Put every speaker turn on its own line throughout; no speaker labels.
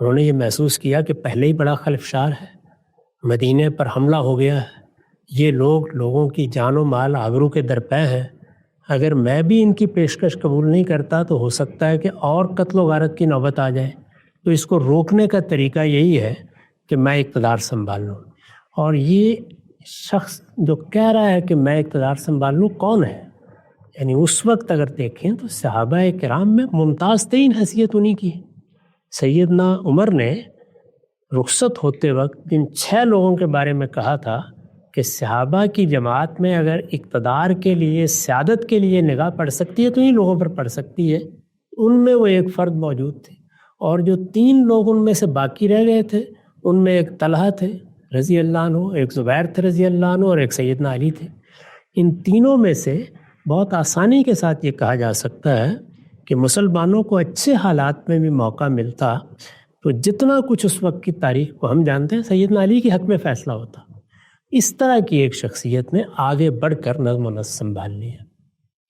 انہوں نے یہ محسوس کیا کہ پہلے ہی بڑا خلفشار ہے، مدینے پر حملہ ہو گیا ہے، یہ لوگوں کی جان و مال آبرو کے درپے ہیں، اگر میں بھی ان کی پیشکش قبول نہیں کرتا تو ہو سکتا ہے کہ اور قتل و غارت کی نوبت آ جائے، تو اس کو روکنے کا طریقہ یہی ہے کہ میں اقتدار سنبھال لوں۔ اور یہ شخص جو کہہ رہا ہے کہ میں اقتدار سنبھال لوں کون ہے؟ یعنی اس وقت اگر دیکھیں تو صحابہ کرام میں ممتاز ترین حیثیت انہی کی ہے۔ سیدنا عمر نے رخصت ہوتے وقت جن 6 لوگوں کے بارے میں کہا تھا کہ صحابہ کی جماعت میں اگر اقتدار کے لیے، سیادت کے لیے نگاہ پڑ سکتی ہے تو انہی لوگوں پر پڑ سکتی ہے، ان میں وہ ایک فرد موجود تھے۔ اور جو 3 لوگ ان میں سے باقی رہ گئے تھے، ان میں ایک طلحہ تھے رضی اللہ عنہ، ایک زبیر تھے رضی اللہ عنہ، اور ایک سیدنا علی تھے۔ ان تینوں میں سے بہت آسانی کے ساتھ یہ کہا جا سکتا ہے کہ مسلمانوں کو اچھے حالات میں بھی موقع ملتا تو جتنا کچھ اس وقت کی تاریخ کو ہم جانتے ہیں سیدنا علی کے حق میں فیصلہ ہوتا۔ اس طرح کی ایک شخصیت نے آگے بڑھ کر نظم و نسق سنبھال لیا۔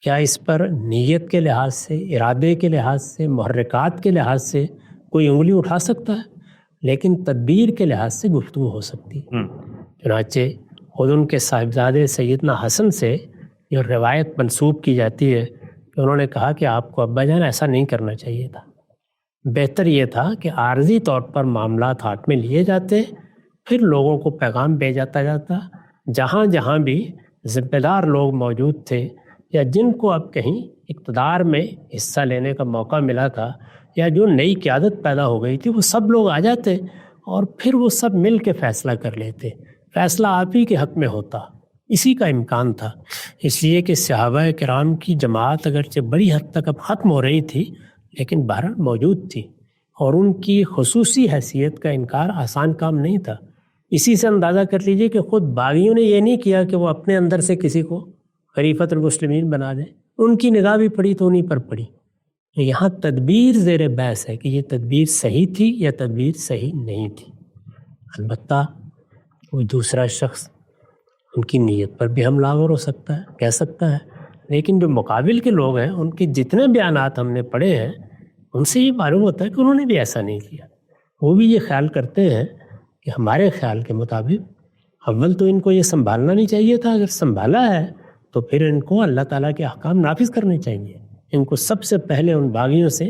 کیا اس پر نیت کے لحاظ سے، ارادے کے لحاظ سے، محرکات کے لحاظ سے کوئی انگلی اٹھا سکتا ہے؟ لیکن تدبیر کے لحاظ سے گفتگو ہو سکتی ہے۔ چنانچہ خود ان کے صاحبزادے سیدنا حسن سے یہ روایت منسوب کی جاتی ہے کہ انہوں نے کہا کہ آپ کو ابا جان ایسا نہیں کرنا چاہیے تھا، بہتر یہ تھا کہ عارضی طور پر معاملات ہاتھ میں لیے جاتے، پھر لوگوں کو پیغام بھیجاتا جاتا، جہاں جہاں بھی ذمہ دار لوگ موجود تھے یا جن کو اب کہیں اقتدار میں حصہ لینے کا موقع ملا تھا یا جو نئی قیادت پیدا ہو گئی تھی، وہ سب لوگ آ جاتے اور پھر وہ سب مل کے فیصلہ کر لیتے، فیصلہ آپ ہی کے حق میں ہوتا۔ اسی کا امکان تھا، اس لیے کہ صحابہ کرام کی جماعت اگرچہ بڑی حد تک اب ختم ہو رہی تھی لیکن بہرحال موجود تھی، اور ان کی خصوصی حیثیت کا انکار آسان کام نہیں تھا۔ اسی سے اندازہ کر لیجئے کہ خود باغیوں نے یہ نہیں کیا کہ وہ اپنے اندر سے کسی کو خلیفۃ المسلمین بنا دیں، ان کی نگاہ بھی پڑی تو انہیں پر پڑی۔ یہاں تدبیر زیر بحث ہے کہ یہ تدبیر صحیح تھی یا تدبیر صحیح نہیں تھی۔ البتہ وہ دوسرا شخص ان کی نیت پر بھی حملہ آور ہو سکتا ہے، کہہ سکتا ہے، لیکن جو مقابل کے لوگ ہیں ان کے جتنے بیانات ہم نے پڑھے ہیں ان سے یہ معلوم ہوتا ہے کہ انہوں نے بھی ایسا نہیں کیا۔ وہ بھی یہ خیال کرتے ہیں کہ ہمارے خیال کے مطابق اول تو ان کو یہ سنبھالنا نہیں چاہیے تھا، اگر سنبھالا ہے تو پھر ان کو اللہ تعالیٰ کے احکام نافذ کرنے چاہیے، ان کو سب سے پہلے ان باغیوں سے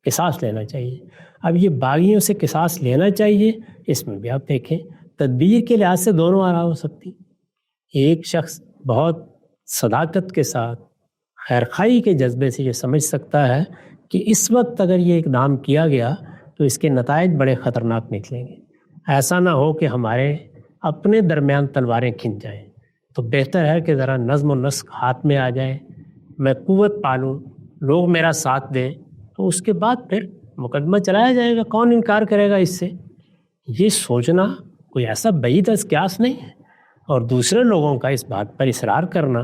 قصاص لینا چاہیے۔ اب یہ باغیوں سے قصاص لینا چاہیے، اس میں بھی آپ دیکھیں تدبیر کے لحاظ سے دونوں آرا ہو سکتی۔ ایک شخص بہت صداقت کے ساتھ خیرخواہی کے جذبے سے یہ سمجھ سکتا ہے کہ اس وقت اگر یہ اقدام کیا گیا تو اس کے نتائج بڑے خطرناک نکلیں گے، ایسا نہ ہو کہ ہمارے اپنے درمیان تلواریں کھنچ جائیں، تو بہتر ہے کہ ذرا نظم و نسق ہاتھ میں آ جائے، میں قوت پالوں، لوگ میرا ساتھ دیں، تو اس کے بعد پھر مقدمہ چلایا جائے گا، کون انکار کرے گا اس سے۔ یہ سوچنا کوئی ایسا بعید از قیاس نہیں ہے، اور دوسرے لوگوں کا اس بات پر اصرار کرنا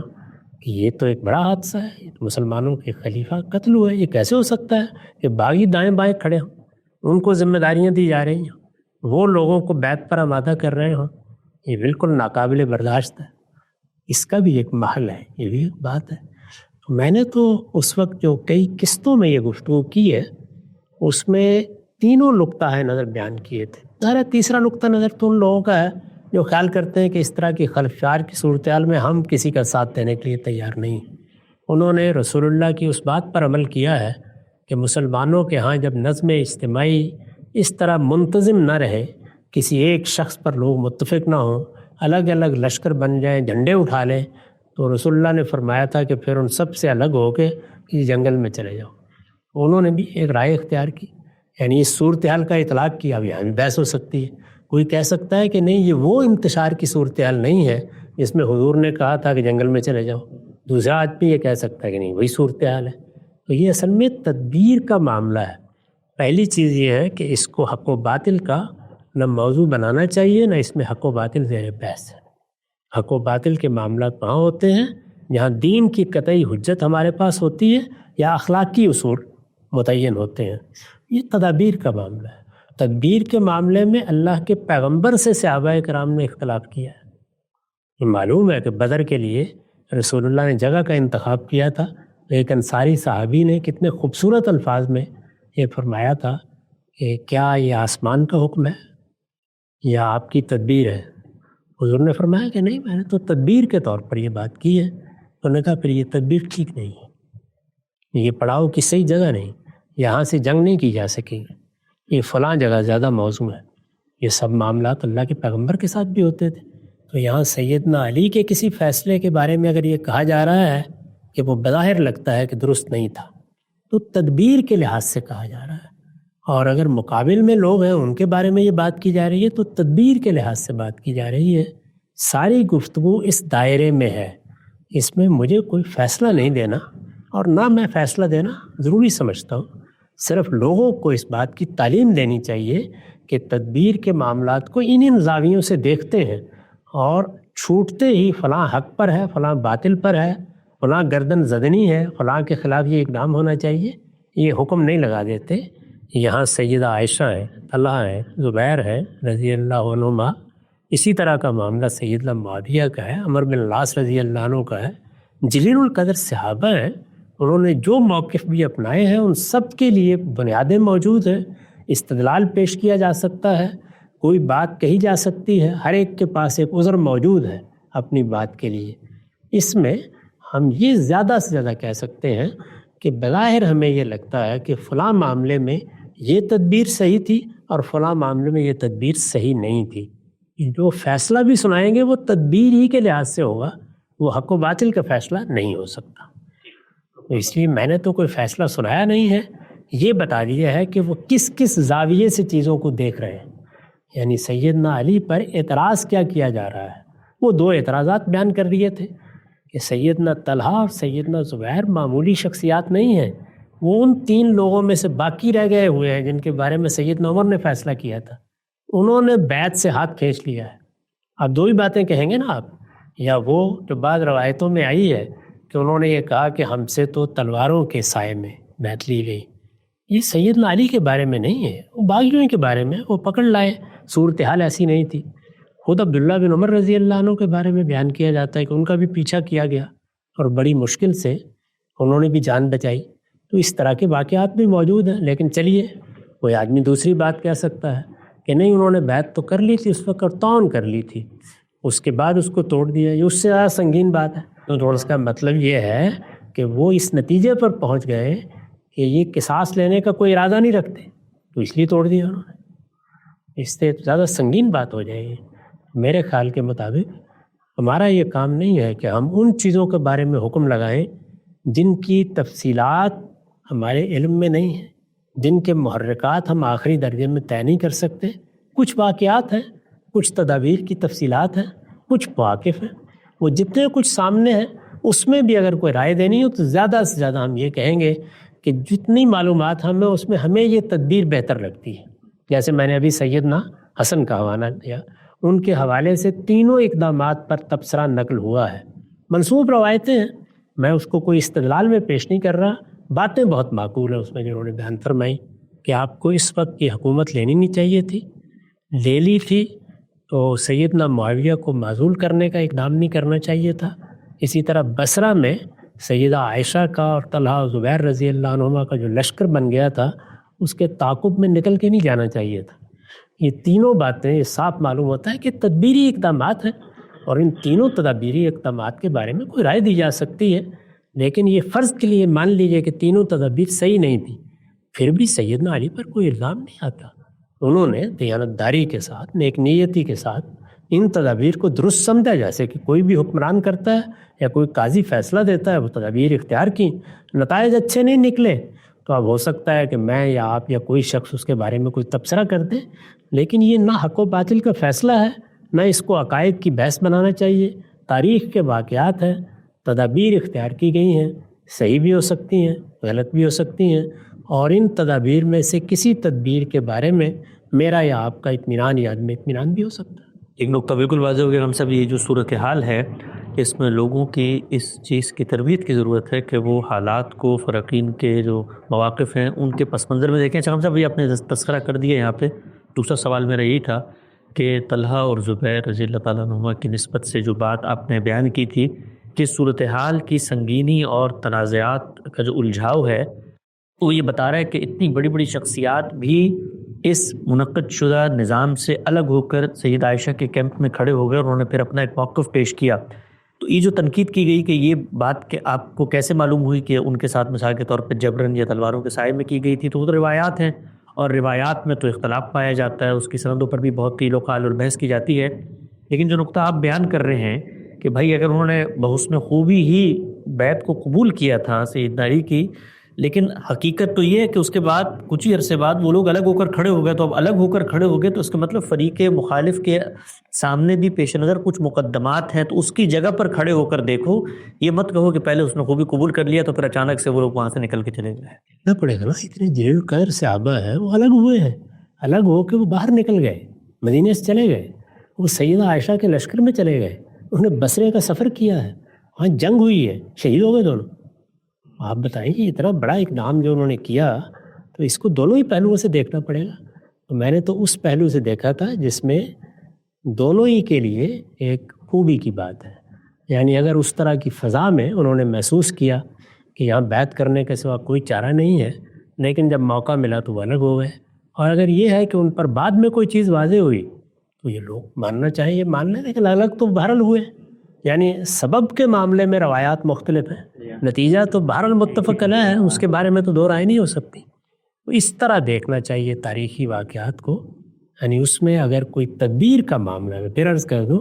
کہ یہ تو ایک بڑا حادثہ ہے، یہ تو مسلمانوں کے خلیفہ قتل ہوا ہے، یہ کیسے ہو سکتا ہے کہ باغی دائیں بائیں کھڑے ہوں، ان کو ذمہ داریاں دی جا رہی ہیں، وہ لوگوں کو بیعت پر آمادہ کر رہے ہوں، یہ بالکل ناقابل برداشت ہے۔ اس کا بھی ایک محل ہے، یہ بھی ایک بات ہے۔ میں نے تو اس وقت جو کئی قسطوں میں یہ گفتگو کی ہے اس میں تینوں نقطہ نظر بیان کیے تھے۔ ظاہر تیسرا نقطہ نظر تو ان لوگوں کا ہے جو خیال کرتے ہیں کہ اس طرح کی خلفشار کی صورتحال میں ہم کسی کا ساتھ دینے کے لیے تیار نہیں۔ انہوں نے رسول اللہ کی اس بات پر عمل کیا ہے کہ مسلمانوں کے ہاں جب نظم اجتماعی اس طرح منتظم نہ رہے، کسی ایک شخص پر لوگ متفق نہ ہوں، الگ الگ لشکر بن جائیں، جھنڈے اٹھا لیں، تو رسول اللہ نے فرمایا تھا کہ پھر ان سب سے الگ ہو کے کسی جنگل میں چلے جاؤ۔ انہوں نے بھی ایک رائے اختیار کی، یعنی اس صورتحال کا اطلاق کیا۔ اب یہاں بھی بحث ہو سکتی ہے، کوئی کہہ سکتا ہے کہ نہیں یہ وہ انتشار کی صورتحال نہیں ہے جس میں حضور نے کہا تھا کہ جنگل میں چلے جاؤ، دوسرا آدمی یہ کہہ سکتا ہے کہ نہیں وہی صورتحال ہے۔ تو یہ اصل میں تدبیر کا معاملہ ہے۔ پہلی چیز یہ ہے کہ اس کو حق و باطل کا نہ موضوع بنانا چاہیے، نہ اس میں حق و باطل زیر بحث ہے۔ حق و باطل کے معاملات وہاں ہوتے ہیں جہاں دین کی قطعی حجت ہمارے پاس ہوتی ہے یا اخلاقی اصول متعین ہوتے ہیں۔ یہ تدابیر کا معاملہ ہے۔ تدبیر کے معاملے میں اللہ کے پیغمبر سے صحابہ کرام نے اختلاف کیا ہے۔ یہ معلوم ہے کہ بدر کے لیے رسول اللہ نے جگہ کا انتخاب کیا تھا، لیکن انصاری صحابی نے کتنے خوبصورت الفاظ میں یہ فرمایا تھا کہ کیا یہ آسمان کا حکم ہے یا آپ کی تدبیر ہے؟ حضور نے فرمایا کہ نہیں، میں نے تو تدبیر کے طور پر یہ بات کی ہے۔ انہوں نے کہا پھر یہ تدبیر ٹھیک نہیں ہے، یہ پڑاؤ کی صحیح جگہ نہیں، یہاں سے جنگ نہیں کی جا سکے گی، یہ فلاں جگہ زیادہ موزوں ہے۔ یہ سب معاملات اللہ کے پیغمبر کے ساتھ بھی ہوتے تھے، تو یہاں سیدنا علی کے کسی فیصلے کے بارے میں اگر یہ کہا جا رہا ہے کہ وہ بظاہر لگتا ہے کہ درست نہیں تھا، تو تدبیر کے لحاظ سے کہا جا رہا ہے، اور اگر مقابل میں لوگ ہیں ان کے بارے میں یہ بات کی جا رہی ہے تو تدبیر کے لحاظ سے بات کی جا رہی ہے۔ ساری گفتگو اس دائرے میں ہے، اس میں مجھے کوئی فیصلہ نہیں دینا، اور نہ میں فیصلہ دینا ضروری سمجھتا ہوں۔ صرف لوگوں کو اس بات کی تعلیم دینی چاہیے کہ تدبیر کے معاملات کو ان زاویوں سے دیکھتے ہیں، اور چھوٹتے ہی فلاں حق پر ہے، فلاں باطل پر ہے، فلاں گردن زدنی ہے، فلاں کے خلاف یہ اقدام ہونا چاہیے، یہ حکم نہیں لگا دیتے۔ یہاں سیدہ عائشہ ہے، طلحہ ہے، زبیر ہے رضی اللہ عنہما، اسی طرح کا معاملہ سیدنا معاویہ کا ہے، عمر بن العاص رضی اللہ عنہ کا ہے، جلیل القدر صحابہ ہیں، انہوں نے جو موقف بھی اپنائے ہیں ان سب کے لیے بنیادیں موجود ہیں، استدلال پیش کیا جا سکتا ہے، کوئی بات کہی جا سکتی ہے، ہر ایک کے پاس ایک عذر موجود ہے اپنی بات کے لیے۔ اس میں ہم یہ زیادہ سے زیادہ کہہ سکتے ہیں کہ بظاہر ہمیں یہ لگتا ہے کہ فلاں معاملے میں یہ تدبیر صحیح تھی اور فلاں معاملے میں یہ تدبیر صحیح نہیں تھی۔ جو فیصلہ بھی سنائیں گے وہ تدبیر ہی کے لحاظ سے ہوگا، وہ حق و باطل کا فیصلہ نہیں ہو سکتا۔ تو اس لیے میں نے تو کوئی فیصلہ سنایا نہیں ہے، یہ بتا دیا ہے کہ وہ کس کس زاویے سے چیزوں کو دیکھ رہے ہیں، یعنی سیدنا علی پر اعتراض کیا کیا جا رہا ہے۔ وہ دو اعتراضات بیان کر دیے تھے کہ سیدنا طلحہ اور سیدنا زبیر معمولی شخصیات نہیں ہیں، وہ ان تین لوگوں میں سے باقی رہ گئے ہوئے ہیں جن کے بارے میں سیدنا عمر نے فیصلہ کیا تھا، انہوں نے بیعت سے ہاتھ کھینچ لیا ہے۔ اب دو ہی باتیں کہیں گے نا آپ، یا وہ جو بعض روایتوں میں آئی ہے کہ انہوں نے یہ کہا کہ ہم سے تو تلواروں کے سائے میں بیعت لی گئی، یہ سیدنا علی کے بارے میں نہیں ہے، وہ باغیوں کے بارے میں، وہ پکڑ لائے، صورتحال ایسی نہیں تھی۔ خود عبداللہ بن عمر رضی اللہ عنہ کے بارے میں بیان کیا جاتا ہے کہ ان کا بھی پیچھا کیا گیا اور بڑی مشکل سے انہوں نے بھی جان بچائی۔ تو اس طرح کے واقعات بھی موجود ہیں، لیکن چلیے کوئی آدمی دوسری بات کہہ سکتا ہے کہ نہیں انہوں نے بیعت تو کر لی تھی اس وقت اور طعن کر لی تھی، اس کے بعد اس کو توڑ دیا، یہ اس سے زیادہ سنگین بات ہے۔ تو اس کا مطلب یہ ہے کہ وہ اس نتیجے پر پہنچ گئے کہ یہ قصاص لینے کا کوئی ارادہ نہیں رکھتے، تو اس لیے توڑ دیا انہوں نے، اس سے زیادہ سنگین بات ہو جائے گی۔ میرے خیال کے مطابق ہمارا یہ کام نہیں ہے کہ ہم ان چیزوں کے بارے میں حکم لگائیں جن کی تفصیلات ہمارے علم میں نہیں ہیں، جن کے محرکات ہم آخری درجے میں طے نہیں کر سکتے۔ کچھ واقعات ہیں، کچھ تدابیر کی تفصیلات ہیں، کچھ مواقف ہیں، وہ جتنے کچھ سامنے ہیں اس میں بھی اگر کوئی رائے دینی ہو تو زیادہ سے زیادہ ہم یہ کہیں گے کہ جتنی معلومات ہمیں اس میں ہمیں یہ تدبیر بہتر لگتی ہے۔ جیسے میں نے ابھی سیدنا حسن کا حوالہ دیا، ان کے حوالے سے تینوں اقدامات پر تبصرہ نقل ہوا ہے، منسوب روایتیں ہیں، میں اس کو کوئی استدلال میں پیش نہیں کر رہا، باتیں بہت معقول ہیں اس میں جو انہوں نے بیان فرمائی کہ آپ کو اس وقت کی حکومت لینی نہیں چاہیے تھی، لے لی تھی تو سیدنا معاویہ کو معزول کرنے کا اقدام نہیں کرنا چاہیے تھا۔ اسی طرح بصرہ میں سیدہ عائشہ کا اور طلحہ و زبیر رضی اللہ عنہما کا جو لشکر بن گیا تھا اس کے تعاقب میں نکل کے نہیں جانا چاہیے تھا۔ یہ تینوں باتیں یہ صاف معلوم ہوتا ہے کہ تدبیری اقدامات ہیں، اور ان تینوں تدابیری اقدامات کے بارے میں کوئی رائے دی جا سکتی ہے، لیکن یہ فرض کے لیے مان لیجئے کہ تینوں تدابیر صحیح نہیں تھی، پھر بھی سیدنا علی پر کوئی الزام نہیں آتا۔ انہوں نے دیانتداری کے ساتھ، نیک نیتی کے ساتھ ان تدابیر کو درست سمجھا، جیسے کہ کوئی بھی حکمران کرتا ہے یا کوئی قاضی فیصلہ دیتا ہے، وہ تدابیر اختیار کی، نتائج اچھے نہیں نکلے تو اب ہو سکتا ہے کہ میں یا آپ یا کوئی شخص اس کے بارے میں کوئی تبصرہ کر دے، لیکن یہ نہ حق و باطل کا فیصلہ ہے، نہ اس کو عقائد کی بحث بنانا چاہیے۔ تاریخ کے واقعات ہیں، تدابیر اختیار کی گئی ہیں، صحیح بھی ہو سکتی ہیں، غلط بھی ہو سکتی ہیں، اور ان تدابیر میں سے کسی تدبیر کے بارے میں میرا یا آپ کا اطمینان یا عدم اطمینان بھی ہو سکتا ہے۔
ایک نقطہ بالکل واضح ہو گیا ہم سب، یہ جو صورتحال ہے اس میں لوگوں کی اس چیز کی تربیت کی ضرورت ہے کہ وہ حالات کو، فرقین کے جو مواقف ہیں ان کے پس منظر میں دیکھیں۔ اچھا ہم سب یہ آپ نے تذکرہ کر دیا یہاں پہ، دوسرا سوال میرا یہی تھا کہ طلحہ اور زبیر رضی اللہ تعالیٰ عنہما کی نسبت سے جو بات آپ نے بیان کی تھی کہ صورتحال کی سنگینی اور تنازعات کا جو الجھاؤ ہے وہ یہ بتا رہا ہے کہ اتنی بڑی بڑی شخصیات بھی اس منعقد شدہ نظام سے الگ ہو کر سید عائشہ کے کیمپ میں کھڑے ہو گئے اور انہوں نے پھر اپنا ایک موقف پیش کیا. تو یہ جو تنقید کی گئی کہ یہ بات کہ آپ کو کیسے معلوم ہوئی کہ ان کے ساتھ مثال کے طور پہ جبرن یا تلواروں کے سائے میں کی گئی تھی، تو وہ تو روایات ہیں اور روایات میں تو اختلاف پایا جاتا ہے، اس کی سندوں پر بھی بہت قیل و قال اور بحث کی جاتی ہے. لیکن جو نقطہ آپ بیان کر رہے ہیں کہ بھائی اگر انہوں نے بحسن خوبی ہی بیعت کو قبول کیا تھا سیدنا علی کی، لیکن حقیقت تو یہ ہے کہ اس کے بعد کچھ ہی عرصے بعد وہ لوگ الگ ہو کر کھڑے ہو گئے. تو اب الگ ہو کر کھڑے ہو گئے تو اس کا مطلب فریق مخالف کے سامنے بھی پیش نظر کچھ مقدمات ہیں، تو اس کی جگہ پر کھڑے ہو کر دیکھو. یہ مت کہو کہ پہلے اس نے خوبی قبول کر لیا تو پھر اچانک سے وہ لوگ وہاں سے نکل کے چلے گئے.
نہ پڑے گا نا، اتنے جلیل قدر صحابہ ہیں وہ الگ ہوئے ہیں، الگ ہو کے وہ باہر نکل گئے، مدینے سے چلے گئے، وہ سیدہ عائشہ کے لشکر میں چلے گئے، انہوں نے بصرے کا سفر کیا ہے، وہاں جنگ ہوئی ہے، شہید ہو گئے دونوں. آپ بتائیں کہ اتنا بڑا اقدام جو انہوں نے کیا تو اس کو دونوں ہی پہلوؤں سے دیکھنا پڑے گا. تو میں نے تو اس پہلو سے دیکھا تھا جس میں دونوں ہی کے لیے ایک خوبی کی بات ہے. یعنی اگر اس طرح کی فضا میں انہوں نے محسوس کیا کہ یہاں بیعت کرنے کے سوا کوئی چارہ نہیں ہے، لیکن جب موقع ملا تو وہ الگ ہو گئے. اور اگر یہ ہے کہ ان پر بعد میں کوئی چیز واضح ہوئی تو یہ لوگ ماننا چاہیے، مان لیں، لیکن الگ تو بہرحال ہوئے. یعنی سبب کے معاملے میں روایات مختلف ہیں، نتیجہ تو بہرحال متفق علیہ ہے، اس کے بارے میں تو دو رائے نہیں ہو سکتی. اس طرح دیکھنا چاہیے تاریخی واقعات کو. یعنی اس میں اگر کوئی تدبیر کا معاملہ ہے، پھر عرض کر دوں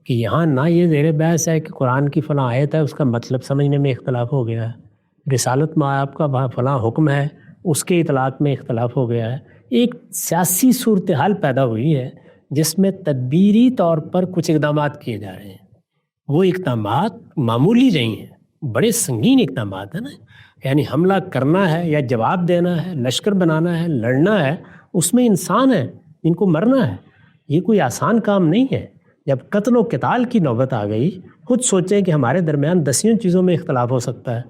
کہ یہاں نہ یہ زیر بحث ہے کہ قرآن کی فلاں آیت ہے اس کا مطلب سمجھنے میں اختلاف ہو گیا ہے، رسالت مآب کا وہاں فلاں حکم ہے اس کے اطلاق میں اختلاف ہو گیا ہے. ایک سیاسی صورتحال پیدا ہوئی ہے جس میں تدبیری طور پر کچھ اقدامات کیے جا رہے ہیں. وہ اقدامات معمولی نہیں ہیں، بڑے سنگین اقدامات ہیں نا. یعنی حملہ کرنا ہے یا جواب دینا ہے، لشکر بنانا ہے، لڑنا ہے، اس میں انسان ہیں جن کو مرنا ہے. یہ کوئی آسان کام نہیں ہے. جب قتل و قتال کی نوبت آ گئی، خود سوچیں کہ ہمارے درمیان دسیوں چیزوں میں اختلاف ہو سکتا ہے،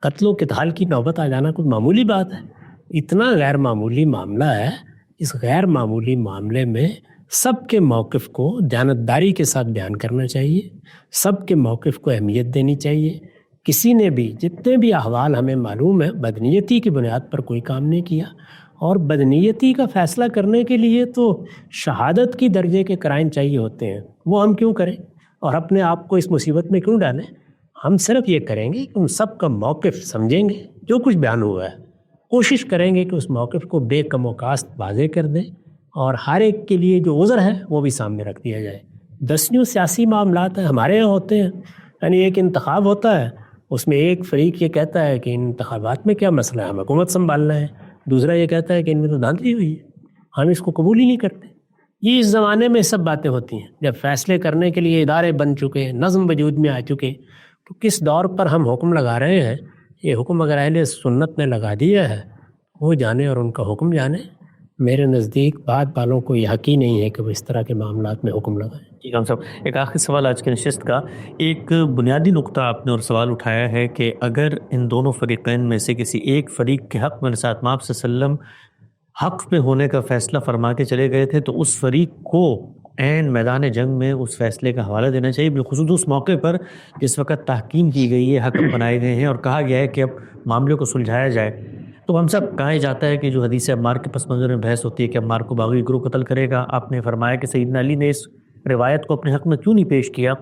قتل و قتال کی نوبت آ جانا کوئی معمولی بات ہے؟ اتنا غیر معمولی معاملہ ہے. اس غیر معمولی معاملے میں سب کے موقف کو دیانتداری کے ساتھ بیان کرنا چاہیے، سب کے موقف کو اہمیت دینی چاہیے. کسی نے بھی جتنے بھی احوال ہمیں معلوم ہے بدنیتی کی بنیاد پر کوئی کام نہیں کیا. اور بدنیتی کا فیصلہ کرنے کے لیے تو شہادت کی درجے کے کرائن چاہیے ہوتے ہیں، وہ ہم کیوں کریں اور اپنے آپ کو اس مصیبت میں کیوں ڈالیں؟ ہم صرف یہ کریں گے کہ ہم سب کا موقف سمجھیں گے، جو کچھ بیان ہوا ہے کوشش کریں گے کہ اس موقف کو بے کم و کاست واضح کر دیں، اور ہر ایک کے لیے جو عذر ہے وہ بھی سامنے رکھ دیا جائے. دسیوں سیاسی معاملات ہیں ہمارے یہاں ہوتے ہیں. یعنی ایک انتخاب ہوتا ہے، اس میں ایک فریق یہ کہتا ہے کہ ان انتخابات میں کیا مسئلہ ہے، ہم حکومت سنبھالنا ہے، دوسرا یہ کہتا ہے کہ ان میں تو دھاندلی ہوئی ہے، ہم اس کو قبول ہی نہیں کرتے. یہ اس زمانے میں سب باتیں ہوتی ہیں جب فیصلے کرنے کے لیے ادارے بن چکے، نظم وجود میں آ چکے. تو کس دور پر ہم حکم لگا رہے ہیں؟ یہ حکم اگر اہل سنت نے لگا دیا ہے وہ جانے اور ان کا حکم جانے. میرے نزدیک بعد والوں کو یہ حق ہی نہیں ہے کہ وہ اس طرح کے معاملات میں حکم لگائیں.
ٹھیک ہے صاحب، ایک آخری سوال آج کی نشست کا. ایک بنیادی نقطہ آپ نے اور سوال اٹھایا ہے کہ اگر ان دونوں فریقین میں سے کسی ایک فریق کے حق میں رسالت مآب صلی اللہ علیہ وسلم حق پہ ہونے کا فیصلہ فرما کے چلے گئے تھے تو اس فریق کو عین میدان جنگ میں اس فیصلے کا حوالہ دینا چاہیے، بالخصوص اس موقع پر جس وقت تحکیم کی گئی ہے، حکم بنائے گئے ہیں اور کہا گیا ہے کہ اب معاملے کو سلجھایا جائے. تو ہم سب کہا جاتا ہے کہ جو حدیث عمار کے پس منظر میں بحث ہوتی ہے کہ عمار کو باغی گروہ قتل کرے گا، آپ نے فرمایا کہ سیدنا علی نے اس روایت کو اپنے حق میں کیوں نہیں پیش کیا؟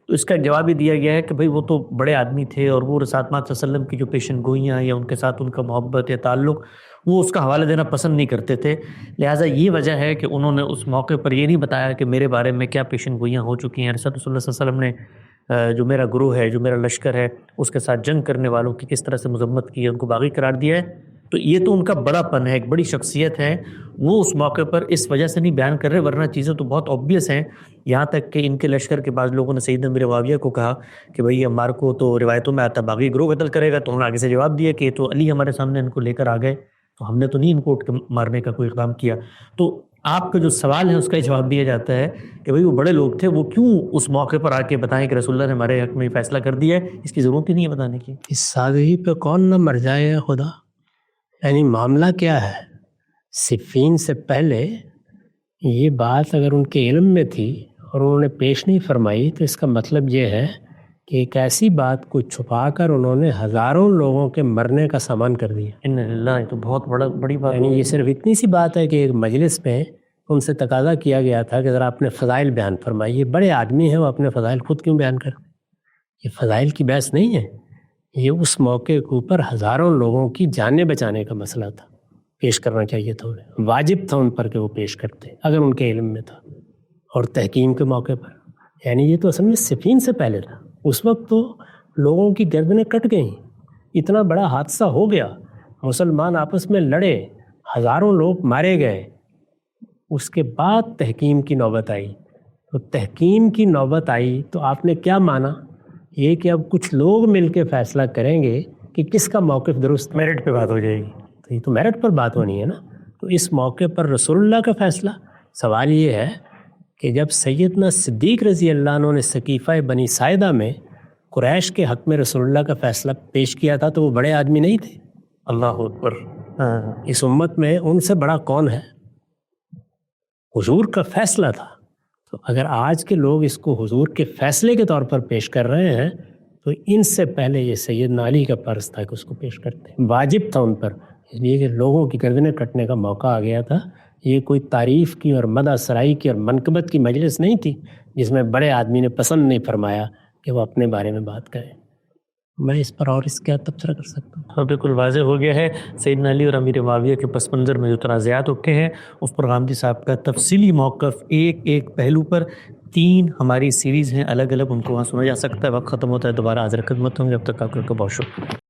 تو اس کا جواب یہ دیا گیا ہے کہ بھئی وہ تو بڑے آدمی تھے اور وہ رسالت مآب صلی اللہ علیہ وسلم کی جو پیشن گوئیاں یا ان کے ساتھ ان کا محبت یا تعلق وہ اس کا حوالہ دینا پسند نہیں کرتے تھے. لہٰذا یہ وجہ ہے کہ انہوں نے اس موقع پر یہ نہیں بتایا کہ میرے بارے میں کیا پیشن گوئیاں ہو چکی ہیں. رسول اللہ صلی اللہ علیہ وسلم نے جو میرا گروہ ہے، جو میرا لشکر ہے، اس کے ساتھ جنگ کرنے والوں کی کس طرح سے مذمت کی ہے، ان کو باغی قرار دیا ہے. تو یہ تو ان کا بڑا پن ہے، ایک بڑی شخصیت ہے. وہ اس موقع پر اس وجہ سے نہیں بیان کر رہے، ورنہ چیزیں تو بہت آبویس ہیں. یہاں تک کہ ان کے لشکر کے بعض لوگوں نے سیدنا امیر معاویہ کو کہا کہ بھئی عمار کو تو روایتوں میں آتا باغی گروہ قتل کرے گا، تو انہوں نے آگے سے جواب دیا کہ تو علی ہمارے سامنے ان کو لے کر آ گئے، تو ہم نے تو نہیں ان کو اٹھ کے مارنے کا کوئی اقدام کیا. تو آپ کا جو سوال ہے اس کا جواب دیا جاتا ہے کہ بھئی وہ بڑے لوگ تھے، وہ کیوں اس موقع پر آ کے بتائیں کہ رسول اللہ نے ہمارے حق میں فیصلہ کر دیا ہے؟ اس کی ضرورت ہی نہیں ہے بتانے کی.
اس سادگی پہ کون نہ مر جائے خدا. یعنی معاملہ کیا ہے؟ صفین سے پہلے یہ بات اگر ان کے علم میں تھی اور انہوں نے پیش نہیں فرمائی تو اس کا مطلب یہ ہے کہ ایک ایسی بات کو چھپا کر انہوں نے ہزاروں لوگوں کے مرنے کا سامان کر دیا.
ان اللہ، یہ تو بہت بڑی بات.
یعنی یہ صرف اتنی سی بات ہے کہ ایک مجلس میں ان سے تقاضا کیا گیا تھا کہ ذرا اپنے فضائل بیان فرمائیے. بڑے آدمی ہیں، وہ اپنے فضائل خود کیوں بیان کرتے؟ یہ فضائل کی بحث نہیں ہے، یہ اس موقع کے اوپر ہزاروں لوگوں کی جانیں بچانے کا مسئلہ تھا. پیش کرنا چاہیے تھا انہیں، واجب تھا ان پر کہ وہ پیش کرتے اگر ان کے علم میں تھا. اور تحکیم کے موقع پر، یعنی یہ تو اصل میں صفین سے پہلے تھا. اس وقت تو لوگوں کی گردنیں کٹ گئیں، اتنا بڑا حادثہ ہو گیا، مسلمان آپس میں لڑے، ہزاروں لوگ مارے گئے. اس کے بعد تحکیم کی نوبت آئی. تو تحکیم کی نوبت آئی تو آپ نے کیا مانا؟ یہ کہ اب کچھ لوگ مل کے فیصلہ کریں گے کہ کس کا موقف درست.
میرٹ پہ بات ہو جائے گی.
تو یہ تو میرٹ پر بات ہونی ہے نا. تو اس موقع پر رسول اللہ کا فیصلہ. سوال یہ ہے کہ جب سیدنا صدیق رضی اللہ عنہ نے سقیفہ بنی ساعدہ میں قریش کے حق میں رسول اللہ کا فیصلہ پیش کیا تھا تو وہ بڑے آدمی نہیں تھے؟
اللہ اکبر.
اس امت میں ان سے بڑا کون ہے؟ حضور کا فیصلہ تھا. تو اگر آج کے لوگ اس کو حضور کے فیصلے کے طور پر پیش کر رہے ہیں تو ان سے پہلے یہ سیدنا علی کا فرض تھا کہ اس کو پیش کرتے. واجب تھا ان پر، اس لیے کہ لوگوں کی گردنیں کٹنے کا موقع آ گیا تھا. یہ کوئی تعریف کی اور مدح سرائی کی اور منقبت کی مجلس نہیں تھی جس میں بڑے آدمی نے پسند نہیں فرمایا کہ وہ اپنے بارے میں بات کریں. میں اس پر اور اس کیا تبصرہ کر سکتا ہوں؟
ہاں بالکل واضح ہو گیا ہے. سیدنا علی اور امیر معاویہ کے پس منظر میں جو تنازعات اٹھے ہیں اس پر غامدی صاحب کا تفصیلی موقف ایک ایک پہلو پر 3 ہماری سیریز ہیں الگ الگ، ان کو وہاں سنا جا سکتا ہے. وقت ختم ہوتا ہے، دوبارہ حاضر خدمت ہوں گے. اب تک آپ کا بہت شکریہ.